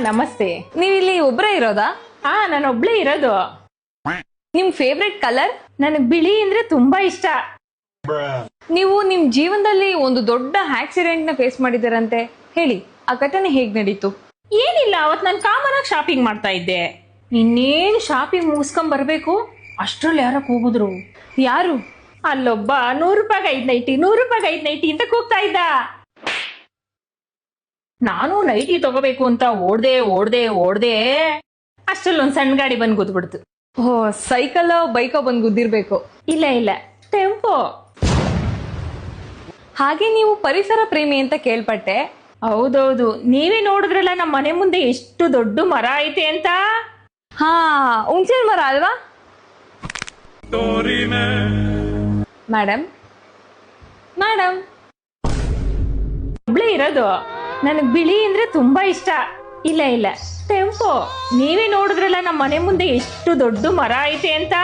ನಮಸ್ತೆ. ನೀವಿಲ್ಲಿ ಒಬ್ರೇ ಇರೋದಾ? ನಾನು ಒಬ್ಳೇ ಇರೋದು. ನಿಮ್ ಫೇವ್ರೆಟ್ ಕಲರ್? ನನಗ್ ಬಿಳಿ ಅಂದ್ರೆ ತುಂಬಾ ಇಷ್ಟ. ನೀವು ನಿಮ್ ಜೀವನದಲ್ಲಿ ಒಂದು ದೊಡ್ಡ ಆಕ್ಸಿಡೆಂಟ್ ನ ಫೇಸ್ ಮಾಡಿದ್ದೀರಂತೆ, ಹೇಳಿ ಆ ಘಟನೆ ಹೇಗ್ ನಡೀತು? ಏನಿಲ್ಲ, ಅವತ್ ನಾನು ಕಾಮನ್ ಆಗಿ ಶಾಪಿಂಗ್ ಮಾಡ್ತಾ ಇದ್ದೆ. ಇನ್ನೇನು ಶಾಪಿಂಗ್ ಮುಗಿಸ್ಕೊಂಡ್ ಬರ್ಬೇಕು ಅಷ್ಟ್ರಲ್ಲಿ ಯಾರೋ ಕೂಗಿದ್ರು. ಯಾರು? ಅಲ್ಲೊಬ್ಬ 100 ರೂಪಾಯಿಗೆ 5 ನೈಟಿ, 100 ರೂಪಾಯಿಗೆ 5 ನೈಟಿ ಅಂತ ಕೂಗ್ತಾ ಇದ್ದ. ನಾನು ನೈಟಿ ತಗೋಬೇಕು ಅಂತ ಓಡ್ದೆ ಅಷ್ಟ್ರಲ್ಲಿ ಒಂದ್ ಸಣ್ಣ ಗಾಡಿ ಬಂದ್ ಗುದ್ಬಿಡ್ತು. ಓ, ಸೈಕಲ್ ಬೈಕೋ ಬಂದ್ ಗುದ್ದಿರ್ಬೇಕು. ಇಲ್ಲ ಟೆಂಪೋ. ಹಾಗೆ ನೀವು ಪರಿಸರ ಪ್ರೇಮಿ ಅಂತ ಕೇಳ್ಪಟ್ಟೆ. ಹೌದೌದು, ನೀವೇ ನೋಡಿದ್ರಲ್ಲ ನಮ್ಮ ಮನೆ ಮುಂದೆ ಎಷ್ಟು ದೊಡ್ಡ ಮರ ಐತೆ ಅಂತ. ಹಾ, ಹುಣಸೆ ಮರ ಅಲ್ವಾ ಮೇಡಮ್? ಒಬ್ಳೇ ಇರೋದು. ನನಗ್ ಬಿಳಿ ಅಂದ್ರೆ ತುಂಬಾ ಇಷ್ಟ. ಇಲ್ಲ ಟೆಂಪೋ. ನೀವೇ ನೋಡಿದ್ರಲ್ಲ ನಮ್ಮ ಮನೆ ಮುಂದೆ ಎಷ್ಟು ದೊಡ್ಡ ಮರ ಐತೆ ಅಂತ.